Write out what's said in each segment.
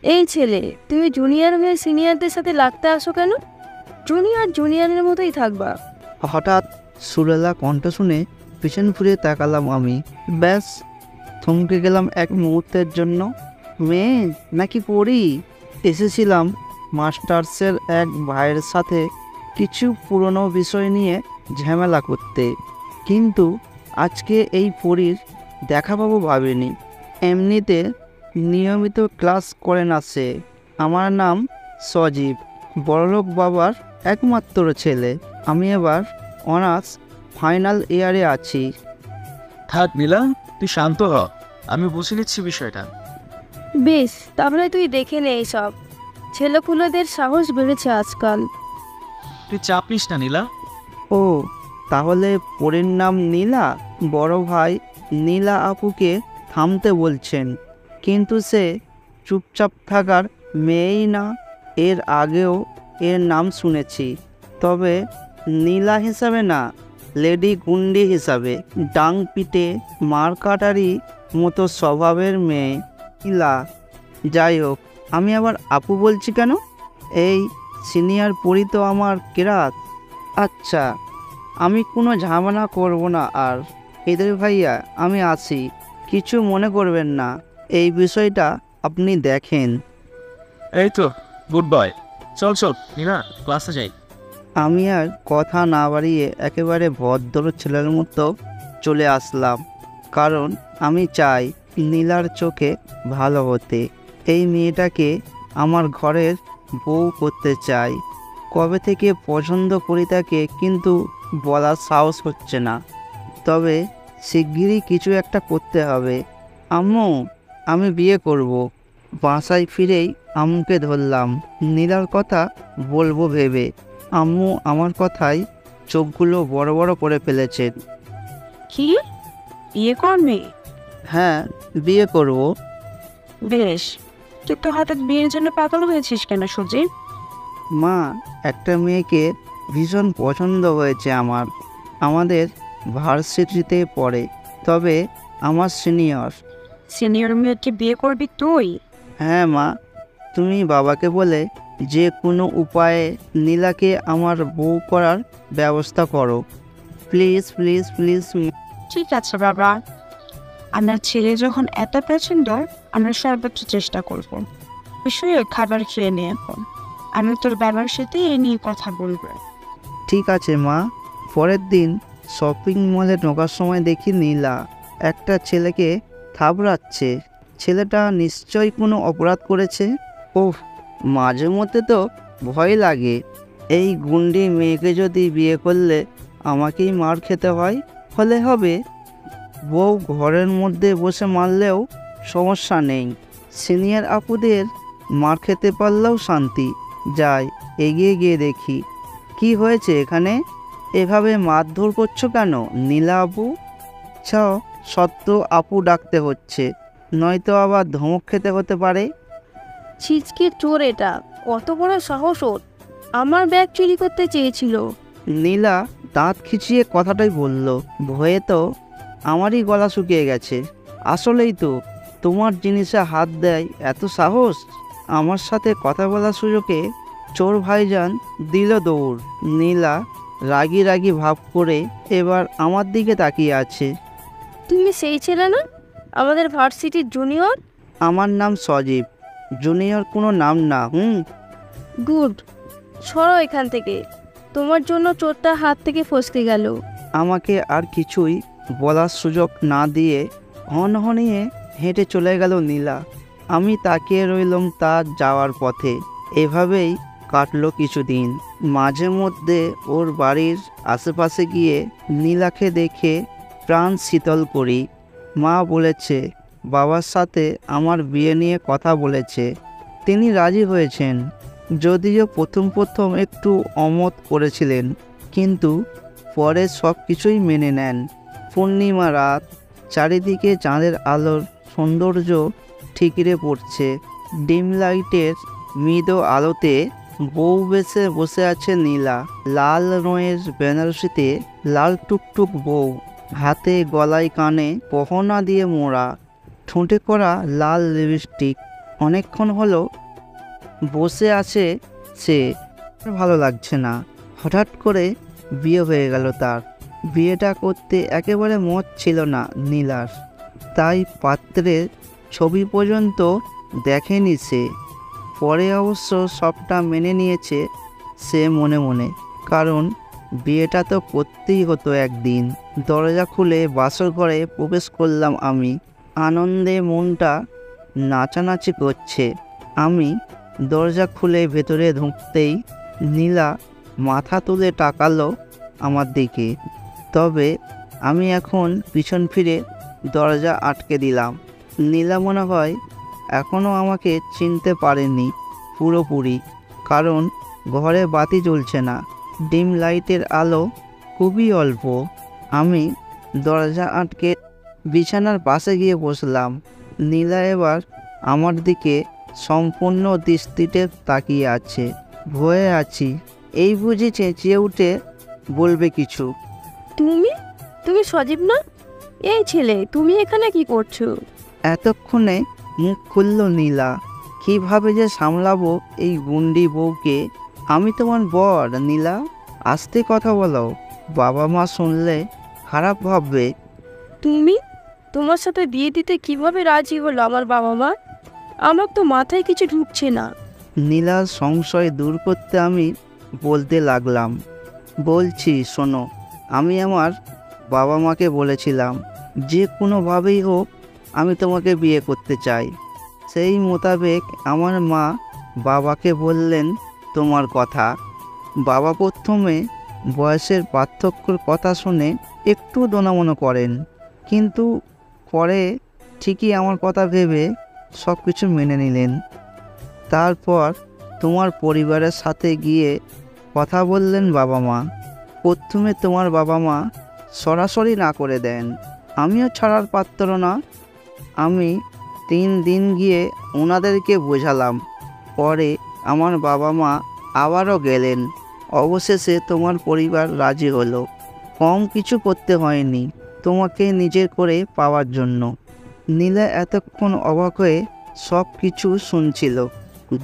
এই ছেলে, তুমি জুনিয়র হয়ে সিনিয়রদের সাথে লাগতে আসো কেন? জুনিয়র জুনিয়রের মতোই থাকবা। হঠাৎ সুরেলা কণ্ঠ শুনে পিছন ফিরে তাকালাম আমি। ব্যাস, থমকে গেলাম এক মুহূর্তের জন্য। মেয়ে নাকি পড়ি? এসেছিলাম মাস্টার্সের এক ভাইয়ের সাথে কিছু পুরনো বিষয় নিয়ে ঝামেলা করতে, কিন্তু আজকে এই পরীর দেখা পাবো ভাবিনি। এমনিতে নিয়মিত ক্লাস করে না সে। আমার নাম সজীব, বড়লোক বাবার একমাত্র ছেলে। আমি এবার অনার্স ফাইনাল ইয়ারে আছি। থাক নীলা, তুই শান্ত হ, আমি বুঝে নিচ্ছি বিষয়টা। বেশ, তাহলে তুই দেখে নে এইসব। ছেলেপুলেদের সাহস বেড়েছে আজকাল। তুই চাপ নিস না নীলা। ও, তাহলে পরীর নাম নীলা? বড় ভাই নীলা আপুকে থামতে বলছেন, কিন্তু সে চুপচাপ থাকার মেয়েই না। এর আগেও এর নাম শুনেছি, তবে নীলা হিসাবে না, লেডি গুন্ডি হিসাবে। ডাং পিটে মার কাটারই মতো স্বভাবের মেয়ে নীলা। যাই হোক, আমি আবার আপু বলছি কেন? এই সিনিয়র পড়ি তো আমার কেরাত। আচ্ছা, আমি কোনো ঝামেলা করব না আর। এদের ভাইয়া, আমি আছি, কিছু মনে করবেন না। এই বিষয়টা আপনি দেখেন। এই তো, গুড বয়। চল চল নীলা, ক্লাসে যাই। আমি আর কথা না বাড়িয়ে একেবারে ভদ্র ছেলের মতো চলে আসলাম, কারণ আমি চাই নীলার চোখে ভালো হতে। এই মেয়েটাকে আমার ঘরের বউ করতে চাই। কবে থেকে পছন্দ করি তাকে, কিন্তু বলার সাহস হচ্ছে না। তবে শিগগিরই কিছু একটা করতে হবে। আম্মু, আমি বিয়ে করব। বাসায় ফিরেই আম্মুকে ধরলাম, নীলার কথা বলবো ভেবে। আম্মু আমার কথায় চোখগুলো বড় বড় করে ফেলেছেন। কি, বিয়ে করবি? হ্যাঁ, বিয়ে করব। বেশ, তুই তো হঠাৎ বিয়ের জন্য পাগল হয়েছিস কেন সুজিত? মা, একটা মেয়েকে ভীষণ পছন্দ হয়েছে আমার। আমাদের ভার্সিটিতে পড়ে, তবে আমার সিনিয়র। সিনিয়র মেয়েকে বিয়ে করবি তুই? হ্যাঁ মা, তুমি বাবাকে বলে যে কোনো উপায়ে নীলাকে আমার বউ করার ব্যবস্থা করো। Please please please. ঠিক আছে বাবা, আমার ছেলে যখন এত পছন্দ, আমরা সর্বোচ্চ চেষ্টা করব। বিষয়ে খাবার খেয়ে নে এখন, আমি তোর বাবার সাথে এ নিয়ে কথা বলবো। ঠিক আছে মা। পরের দিন শপিং মলে ঢোকার সময় দেখি নীলা একটা ছেলেকে থাবড়াচ্ছে। ছেলেটা নিশ্চয়ই কোনো অপরাধ করেছে। ওহ, মাঝে মধ্যে তো ভয় লাগে, এই গুন্ডি মেয়েকে যদি বিয়ে করলে আমাকেই মার খেতে হয়। হলে হবে, বউ ঘরের মধ্যে বসে মারলেও সমস্যা নেই। সিনিয়র আপুদের মার খেতে পারলেও শান্তি। যাই, এগিয়ে গিয়ে দেখি কি হয়েছে এখানে। এভাবে মারধর করছো কেন নীলা আপু? ছাও, সত্য আপু ডাকতে হচ্ছে, নয়তো আবার ধমক খেতে হতে পারে। ছিচকির চোর এটা, কত বড় সাহস ওর! আমার ব্যাগ চুরি করতে চেয়েছিল। নীলা দাঁত খিচিয়ে কথাটাই বলল। ভয়ে তো আমারই গলা শুকিয়ে গেছে। আসলেই তো, তোমার জিনিসে হাত দেয় এত সাহস! আমার সাথে কথা বলার সুযোগে চোর ভাইজান দিল দৌড়। নীলা রাগি রাগি ভাব করে এবার আমার দিকে তাকিয়ে আছে। তুমি সেই ছেলে না, আমাদের ভার্সিটির জুনিয়র? আমার নাম সজীব, জুনিয়র কোনো নাম না। গুড, সরো এখান থেকে। তোমার জন্য চোরটা হাত থেকে ফসকে গেল। আমাকে আর কিছুই বলার সুযোগ না দিয়ে হনহনিয়ে হেঁটে চলে গেল নীলা। আমি তাকিয়ে রইলাম তার যাওয়ার পথে। এভাবেই কাটলো কিছুদিন। মাঝে মধ্যে ওর বাড়ির আশেপাশে গিয়ে নীলাকে দেখে প্রাণ শীতল করি। মা বলেছে বাবার সাথে আমার বিয়ে নিয়ে কথা বলেছে, তিনি রাজি হয়েছেন। যদিও প্রথম প্রথম একটু অমত করেছিলেন, কিন্তু পরে সব কিছুই মেনে নেন। পূর্ণিমা রাত, চারিদিকে চাঁদের আলোর সৌন্দর্য ঠিকরে পড়ছে। ডিম লাইটের মৃদু আলোতে বউ বেশে বসে আছে নীলা। লাল রঙের বেনারসিতে লাল টুকটুক বউ, হাতে গলায় কানে গহনা দিয়ে মোড়া, ঠোঁটে করা লাল লিপস্টিক। অনেকক্ষণ হলো বসে আছে সে। ভালো লাগছে না। হঠাৎ করে বিয়ে হয়ে গেল তার। বিয়েটা করতে একেবারে মত ছিল না নীলার, তাই পাত্রের ছবি পর্যন্ত দেখেনি সে। পরে অবশ্য সবটা মেনে নিয়েছে সে মনে মনে, কারণ বিয়েটা তো করতেই হতো একদিন। দরজা খুলে বাসর ঘরে প্রবেশ করলাম আমি। আনন্দে মনটা নাচানাচি করছে। আমি দরজা খুলে ভেতরে ঢুকতেই নীলা মাথা তুলে তাকালো আমার দিকে। তবে আমি এখন পিছন ফিরে দরজা আটকে দিলাম। নীলা মনে হয় এখনও আমাকে চিনতে পারেনি পুরোপুরি, কারণ ঘরে বাতি জ্বলছে না, ডিম লাইটের আলো খুবই অল্প। আমি দরজা আটকে বিছানার পাশে গিয়ে বসলাম। নীলা এবার আমার দিকে সম্পূর্ণ দৃষ্টিতে তাকিয়ে আছে। ভয়ে আছি, এই বুঝি চেঁচিয়ে উঠে বলবে কিছু। তুমি তুমি সজীব না? এই ছেলে, তুমি এখানে কি করছো? এতক্ষণে মুখ খুলল নীলা। কীভাবে যে সামলাবো এই গুন্ডি বউকে। আমি তোমার বর নীলা, আস্তে কথা বলো, বাবা মা শুনলে খারাপ ভাববে। তুমি, তোমার সাথে বিয়ে দিতে কিভাবে রাজি হলো আমার বাবা মা? আমার তো মাথায় কিছু ঢুকছে না। নীলার সংশয় দূর করতে আমি বলতে লাগলাম, বলছি শোনো, আমি আমার বাবা মাকে বলেছিলাম যে কোনোভাবেই হোক আমি তোমাকে বিয়ে করতে চাই। সেই মোতাবেক আমার মা বাবাকে বললেন তোমার কথা। বাবা প্রথমে বয়সের পার্থক্যর কথা শুনে একটু দোনামনো করেন, কিন্তু পরে ঠিকই আমার কথা ভেবে সব কিছু মেনে নিলেন। তারপর তোমার পরিবারের সাথে গিয়ে কথা বললেন বাবা মা। প্রথমে তোমার বাবা মা সরাসরি না করে দেন, আমিও ছাড়ার পাত্র না। আমি 3 দিন গিয়ে ওনাদেরকে বোঝালাম। পরে আমার বাবা মা আবারও গেলেন। অবশেষে তোমার পরিবার রাজি হলো। কম কিছু করতে হয়নি তোমাকে নিজের করে পাওয়ার জন্য। নীলা এতক্ষণ অবাক হয়ে সব কিছু শুনছিল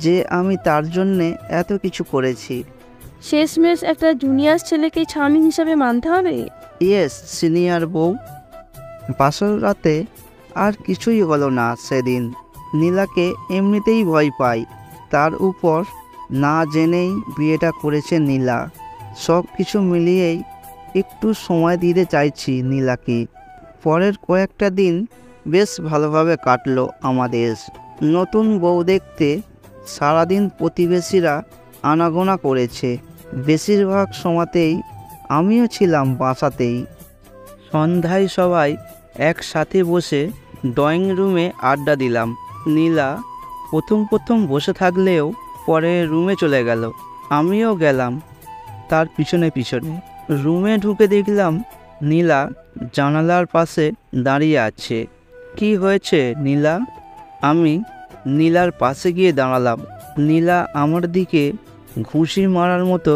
যে আমি তার জন্যে এত কিছু করেছি। শেষমেশ একটা জুনিয়র ছেলেকে স্বামী হিসাবে মানতে হবে? ইয়েস সিনিয়র বউ। বাসর রাতে আর কিছুই হলো না সেদিন। নীলাকে এমনিতেই ভয় পাই, তার উপর না জেনেই বিয়েটা করেছে নীলা। সব কিছু মিলিয়েই একটু সময় দিতে চাইছি নীলাকে। পরের কয়েকটা দিন বেশ ভালোভাবে কাটলো আমাদের। নতুন বউ দেখতে সারাদিন প্রতিবেশীরা আনাগোনা করেছে। বেশিরভাগ সময়তেই আমিও ছিলাম বাসাতেই। সন্ধ্যায় সবাই একসাথে বসে ড্রয়িং রুমে আড্ডা দিলাম। নীলা প্রথম বসে থাকলেও পরে রুমে চলে গেল। আমিও গেলাম তার পিছনে পিছনে। রুমে ঢুকে দেখলাম নীলা জানালার পাশে দাঁড়িয়ে আছে। কি হয়েছে নীলা? আমি নীলার পাশে গিয়ে দাঁড়ালাম। নীলা আমার দিকে ঘুষি মারার মতো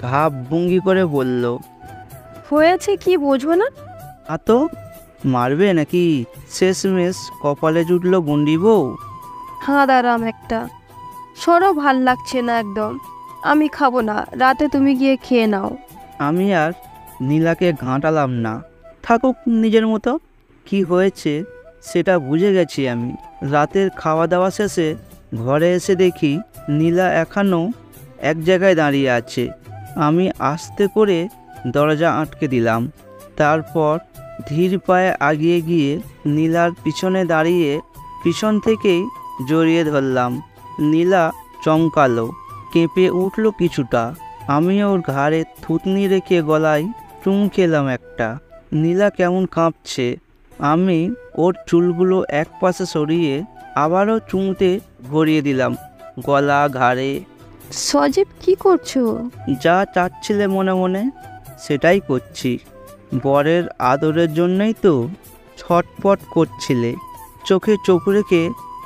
ভাব ভঙ্গি করে বলল, হয়েছে কি বোঝো না? তো মারবে নাকি? শেষমেশ কপালে জুটলো গুন্ডি বউ। হাঁদারাম একটা। সরো, ভাল লাগছে না একদম। আমি খাবো না, রাতে তুমি গিয়ে খেয়ে নাও। আমি আর নীলাকে ঘাঁটালাম না, থাকুক নিজের মতো। কি হয়েছে সেটা বুঝে গেছি আমি। রাতের খাওয়া দাওয়া শেষে ঘরে এসে দেখি নীলা এখনও এক জায়গায় দাঁড়িয়ে আছে। আমি আস্তে করে দরজা আটকে দিলাম। তারপর ধীর পায়ে আগিয়ে গিয়ে নীলার পিছনে দাঁড়িয়ে পিছন থেকেই জড়িয়ে ধরলাম। নীলা চমকালো, কেঁপে উঠল কিছুটা। আমি ওর ঘাড়ে থুতনি রেখে গলায় চুম খেলাম একটা। নীলা কেমন কাঁপছে। আমি ওর চুলগুলো এক পাশে সরিয়ে আবারও চুমতে ভরিয়ে দিলাম গলা ঘাড়ে। সজীব, কি করছো? যা চাচ্ছিলে মনে মনে সেটাই করছি। বরের আদরের জন্যই তো ছটপট করছিলে। চোখে চোখ রেখে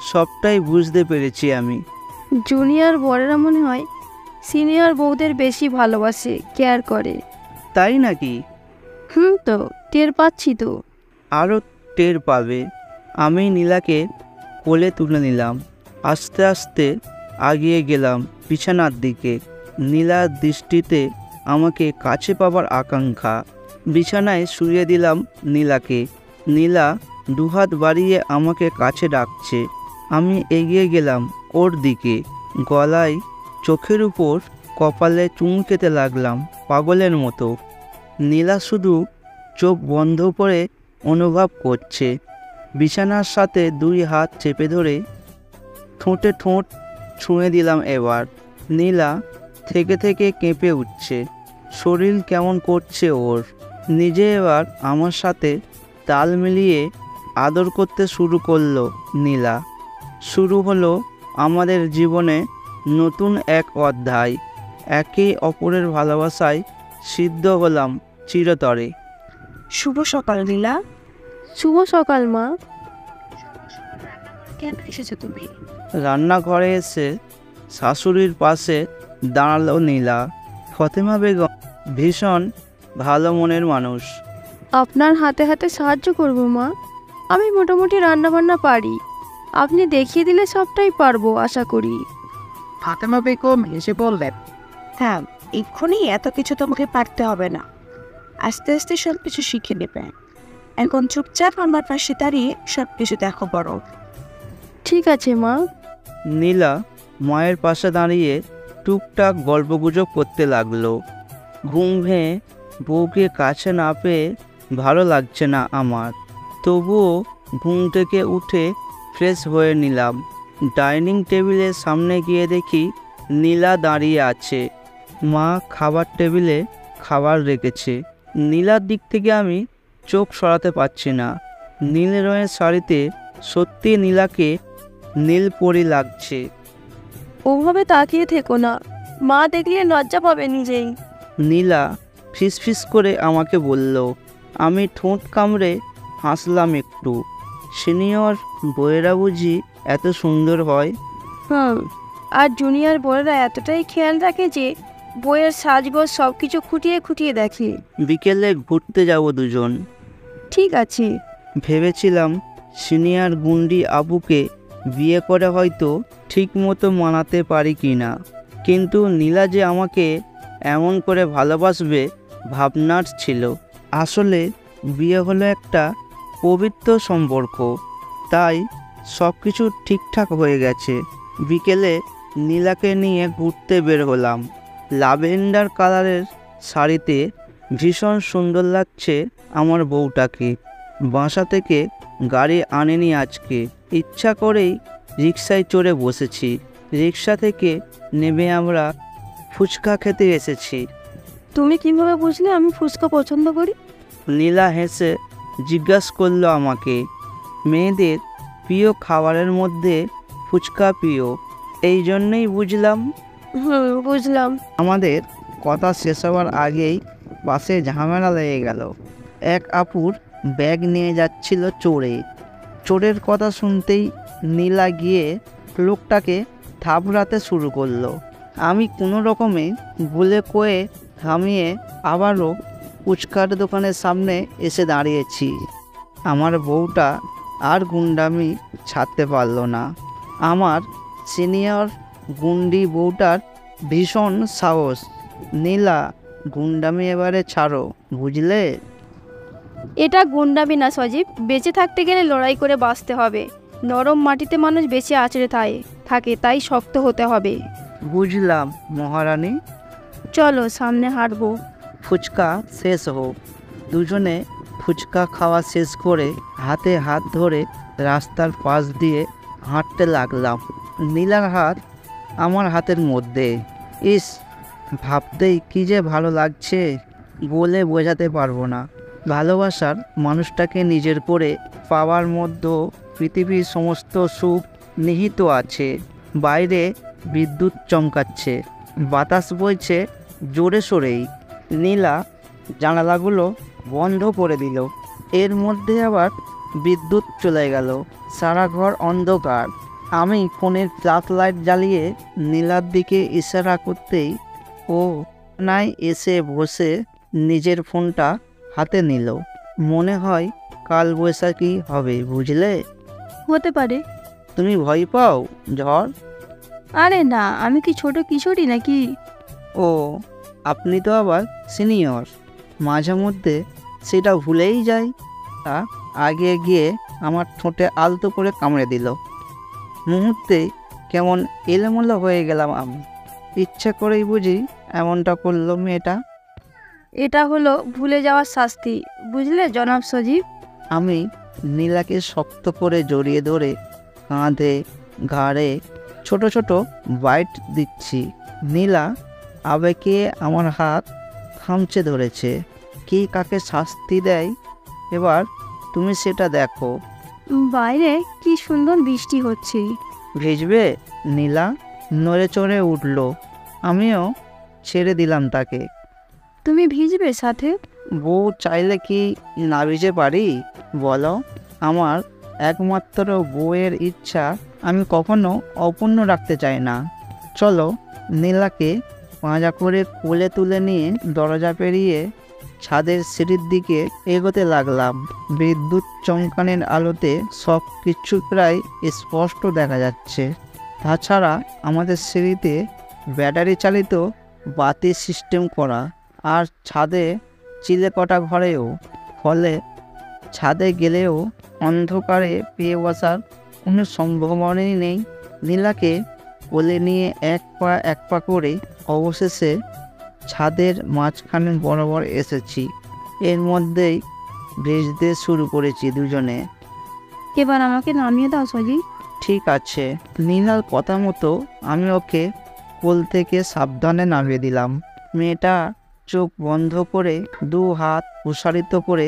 সবটাই বুঝতে পেরেছি আমি। জুনিয়র বরেরা মনে হয় সিনিয়র বউদের বেশি ভালোবাসে, কেয়ার করে। তাই নাকি? তো টের পাচ্ছি তো। আরও টের পাবে। আমি নীলাকে কোলে তুলে নিলাম। আস্তে আস্তে এগিয়ে গেলাম বিছানার দিকে। নীলার দৃষ্টিতে আমাকে কাছে পাবার আকাঙ্ক্ষা। বিছানায় শুয়ে দিলাম নীলাকে। নীলা দুহাত বাড়িয়ে আমাকে কাছে ডাকছে। আমি এগিয়ে গেলাম ওর দিকে। গলায়, চোখের উপর, কপালে চুমু খেতে লাগলাম পাগলের মতো। নীলা শুধু চোখ বন্ধ করে অনুভব করছে। বিছানার সাথে 2 হাত চেপে ধরে ঠোঁটে ঠোঁট ছুঁয়ে দিলাম এবার। নীলা থেকে থেকে কেঁপে উঠছে। শরীর কেমন করছে ওর। নিজে এবার আমার সাথে তাল মিলিয়ে আদর করতে শুরু করলো নীলা। শুরু হলো আমাদের জীবনে নতুন এক অধ্যায়। একে অপরের ভালোবাসায় সিদ্ধ হলাম চিরতরে। শুভ সকাল নীলা। শুভ সকাল মা। কেন এসেছো তুমি? রান্নাঘরে এসে শাশুড়ির পাশে দাঁড়ালো নীলা। ফতেমা বেগম ভীষণ ভালো মনের মানুষ। আপনার হাতে হাতে সাহায্য করব মা। আমি মোটামুটি রান্নাবান্না পারি। আপনি দেখিয়ে দিলে সবটাই পারবো আশা করি। ফাতেমা বেগম হেসে বললেন, হ্যাঁ, এক্ষুনি এত কিছু তোমাকে পারতে হবে না, আস্তে আস্তে সব কিছু শিখে নেবে। এখন চুপচাপ আমার পাশে দাঁড়িয়ে সব কিছু দেখো বড়। ঠিক আছে মা। নীলা মায়ের পাশে দাঁড়িয়ে টুকটাক গল্পগুজব করতে লাগলো। ঘুম ভেঙে বউকে কাছে না পেয়ে ভালো লাগছে না আমার। তবুও ঘুম থেকে উঠে ফ্রেশ হয়ে নিলাম। ডাইনিং টেবিলের সামনে গিয়ে দেখি নীলা দাঁড়িয়ে আছে। মা খাবার টেবিলে খাবার রেখেছে। নীলার দিক থেকে আমি চোখ সরাতে পারছি না। নীল রঙের শাড়িতে সত্যি নীলাকে নীলপরি লাগছে। ওভাবে তাকিয়ে থেকো না, মা দেখলে লজ্জা পাবে নিজেই। নীলা ফিসফিস করে আমাকে বলল। আমি ঠোঁট কামড়ে হাসলাম একটু। সিনিয়র বউয়েরা বুঝি এত সুন্দর হয়? আর জুনিয়র বড়রা এতটাই খেয়াল রাখে যে বইয়ের সাজগোজ সব কিছু খুঁটিয়ে খুঁটিয়ে দেখে। বিকেলে ঘুরতে যাব দুজন। ঠিক আছে। ভেবেছিলাম সিনিয়র গুন্ডি আবুকে বিয়ে করে হয়তো ঠিক মতো মানাতে পারি কি না, কিন্তু নীলা যে আমাকে এমন করে ভালোবাসবে ভাবনার ছিল। আসলে বিয়ে হলো একটা পবিত্র সম্পর্ক, তাই সব কিছু ঠিকঠাক হয়ে গেছে। বিকেলে নীলাকে নিয়ে ঘুরতে বের হলাম। ল্যাভেন্ডার কালারের শাড়িতে ভীষণ সুন্দর লাগছে আমার বউটাকে। বাসা থেকে গাড়ি আনেনি আজকে, ইচ্ছা করেই রিকশায় চড়ে বসেছি। রিকশা থেকে নেমে আমরা ফুচকা খেতে এসেছি। তুমি কিভাবে বুঝলে আমি ফুচকা পছন্দ করি? নীলা হেসে জিজ্ঞাসা করলো আমাকে। মেয়েদের প্রিয় খাবারের মধ্যে ফুচকা প্রিয়, এই জন্যই বুঝলাম। বুঝলাম। আমাদের কথা শেষ হওয়ার আগেই পাশে ঝামেলা লেগে গেল। এক আপুর ব্যাগ নিয়ে যাচ্ছিল চোরে। চোরের কথা শুনতেই নীলা গিয়ে লোকটাকে থাপড়াতে শুরু করলো। আমি কোনো রকমে ভুলে কয়ে থামিয়ে আবারও ফুচকার দোকানের সামনে এসে দাঁড়িয়েছি। আমার বউটা আর গুন্ডামি ছাড়তে পারল না। আমার সিনিয়র গুন্ডি বউটার ভীষণ সাহস। নীলা, গুন্ডামি এবারে ছাড়ো, বুঝলে? এটা গুন্ডামি না সজীব, বেঁচে থাকতে গেলে লড়াই করে বাঁচতে হবে। নরম মাটিতে মানুষ বেঁচে আছড়ে থাকে, তাই শক্ত হতে হবে। বুঝলাম মহারানী। চলো সামনে হাঁটবো। ফুচকা শেষ হোক। দুজনে ফুচকা খাওয়া শেষ করে হাতে হাত ধরে রাস্তার পাশ দিয়ে হাঁটতে লাগলাম। নীলার হাত আমার হাতের মধ্যে। ইস, ভাবতেই কি যে ভালো লাগছে, বলে বোঝাতে পারবো না। ভালোবাসার মানুষটাকে নিজের করে পাওয়ার মধ্যে পৃথিবীর সমস্ত সুখ নিহিত আছে। বাইরে বিদ্যুৎ চমকাচ্ছে, বাতাস বইছে জোরে সোরেই। নীলা জানালাগুলো বন্ধ করে দিল। এর মধ্যে আবার বিদ্যুৎ চলে গেল। সারা ঘর অন্ধকার। আমি ফোনের ফ্ল্যাশ লাইট জ্বালিয়ে নীলার দিকে ইশারা করতেই ও নাই এসে বসে নিজের ফোনটা হাতে নিল। মনে হয় কাল বৈশাখী হবে, বুঝলে? হতে পারে। তুমি ভয় পাও ঝড়? আরে না, আমি কি ছোট কিশোরী নাকি? ও, আপনি তো আবার সিনিয়র। মাঝে মধ্যে সেটা ভুলেই যাই। তা আগে গিয়ে আমার ঠোঁটে আলতো করে কামড়ে দিল। মুহূর্তে কেমন এলোমেলো হয়ে গেলাম আমি। ইচ্ছা করেই বুঝি এমনটা করলো মেয়েটা। এটা হলো ভুলে যাওয়ার শাস্তি, বুঝলে জনাব সজীব? আমি নীলাকে শক্ত করে জড়িয়ে ধরে কাঁধে ঘাড়ে ছোট ছোট বাইট দিচ্ছি। নীলা আবেগে আমার হাত খামচে ধরেছে। কি কাকে শাস্তি দেয় এবার তুমি সেটা দেখো। বাইরে কি সুন্দর বৃষ্টি হচ্ছে। ভিজবে? নীলা নড়ে চড়ে উঠল। আমিও ছেড়ে দিলাম তাকে। তুমি ভিজবে সাথে? বউ চাইলে কি না ভিজে পারি বলো? আমার একমাত্র বউয়ের ইচ্ছা আমি কখনো অপূর্ণ রাখতে চাই না। চলো। নীলাকে পাঁজা করে কোলে তুলে নিয়ে দরজা পেরিয়ে ছাদের সিঁড়ির দিকে এগোতে লাগলাম। বিদ্যুৎ চমকানোর আলোতে সব কিছু প্রায় স্পষ্ট দেখা যাচ্ছে। তাছাড়া আমাদের সিঁড়িতে ব্যাটারি চালিত বাতি সিস্টেম করা, আর ছাদে চিলেকটা ঘরেও। ফলে ছাদে গেলেও অন্ধকারে পেয়ে বসার কোনো সম্ভাবনাই নেই। নীলাকে কোলে নিয়ে এক পা করে অবশেষে ছাদের মাঝখানে বরাবর এসেছি। এর মধ্যেই ভিজতে শুরু করেছি দুজনে। এবার আমাকে নামিয়ে দাও সজীব। ঠিক আছে। নীলার কথা মতো আমি ওকে কোল থেকে সাবধানে নামিয়ে দিলাম। মেয়েটা চোখ বন্ধ করে দু হাত প্রসারিত করে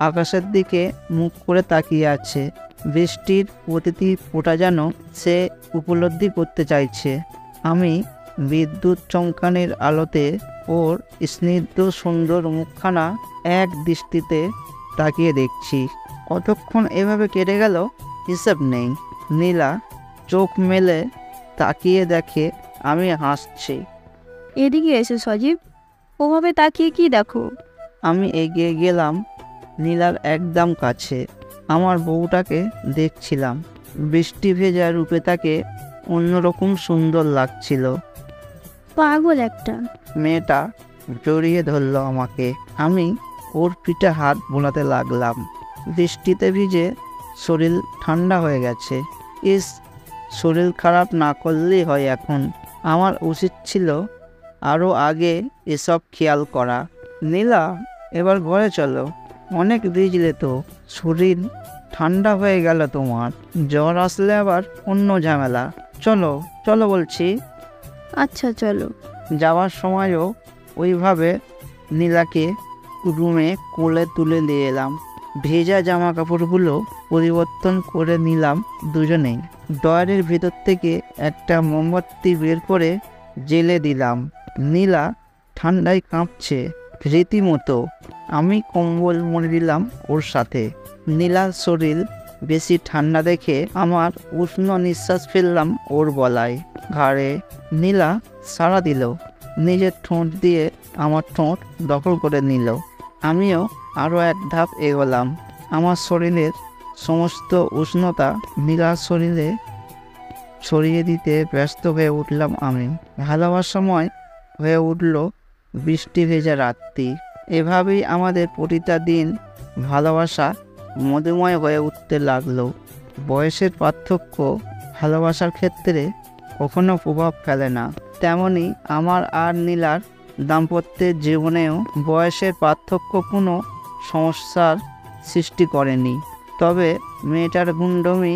আকাশের দিকে মুখ করে তাকিয়ে আছে। বৃষ্টির প্রতিটি ফোঁটা যেন সে উপলব্ধি করতে চাইছে। আমি বিদ্যুৎ চমকানোর আলোতে ওর স্নিগ্ধ সুন্দর মুখখানা এক দৃষ্টিতে তাকিয়ে দেখছি। কতক্ষণ এভাবে কেটে গেল হিসেব নেই। নীলা চোখ মেলে তাকিয়ে দেখে আমি হাসছি। এদিকে এসো সজীব, ওভাবে তাকিয়ে কি দেখো? আমি এগিয়ে গেলাম নীলার একদম কাছে। আমার বউটাকে দেখছিলাম। বৃষ্টি ভেজা রূপে তাকে অন্যরকম সুন্দর লাগছিল। পাগল একটা। মেয়েটা জড়িয়ে ধরল আমাকে। আমি ওর পিঠে হাত বোলাতে লাগলাম। বৃষ্টিতে ভিজে শরীর ঠান্ডা হয়ে গেছে। শরীর খারাপ না করলেই হয় এখন। আমার উচিত ছিল আরও আগে এসব খেয়াল করা। নীলা, এবার ঘরে চলো। অনেক ভিজলে তো, শরীর ঠান্ডা হয়ে গেল তোমার। জ্বর আসলে আবার অন্য ঝামেলা। চলো চলো বলছি। আচ্ছা চলো। যাওয়ার সময়ও ওইভাবে নীলাকে রুমে কোলে তুলে দিয়ে এলাম। ভেজা জামা কাপড়গুলো পরিবর্তন করে নিলাম দুজনেই। ডয়ারের ভেতর থেকে একটা মোমবাতি বের করে জেলে দিলাম। নীলা ঠান্ডায় কাঁপছে রীতিমতো। আমি কম্বল মুড়ে দিলাম ওর সাথে। নীলার শরীর বেশি ঠান্ডা দেখে আমার উষ্ণ নিঃশ্বাস ফেললাম ওর গলায়, ঘাড়ে। নীলা সাড়া দিল। নিজের ঠোঁট দিয়ে আমার ঠোঁট দখল করে নিল। আমিও আরও এক ধাপ এগোলাম। আমার শরীরের সমস্ত উষ্ণতা নীলার শরীরে ছড়িয়ে দিতে ব্যস্ত হয়ে উঠলাম আমি। ভালোবাসাময় হয়ে উঠল বৃষ্টি ভেজা রাত্রি। এভাবেই আমাদের প্রতিটা দিন ভালোবাসা মধুময় হয়ে উঠতে লাগলো। বয়সের পার্থক্য ভালোবাসার ক্ষেত্রে কখনো প্রভাব ফেলে না। তেমনি আমার আর নীলার দাম্পত্যের জীবনেও বয়সের পার্থক্য কোনো সমস্যার সৃষ্টি করেনি। তবে মেয়েটার গুণ্ডমি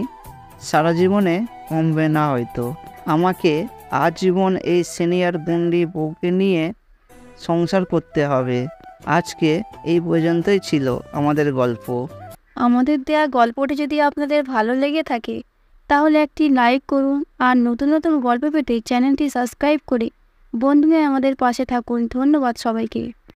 সারা জীবনে কমবে না হয়তো। আমাকে আজীবন এই সিনিয়র গুন্ডি বউকে নিয়ে সংসার করতে হবে। আজকে এই পর্যন্তই ছিল আমাদের গল্প। আমাদের দেয়া গল্পটি যদি আপনাদের ভালো লেগে থাকে তাহলে একটি লাইক করুন, আর নতুন নতুন গল্প পেতে চ্যানেলটি সাবস্ক্রাইব করে বন্ধুরা আমাদের পাশে থাকুন। ধন্যবাদ সবাইকে।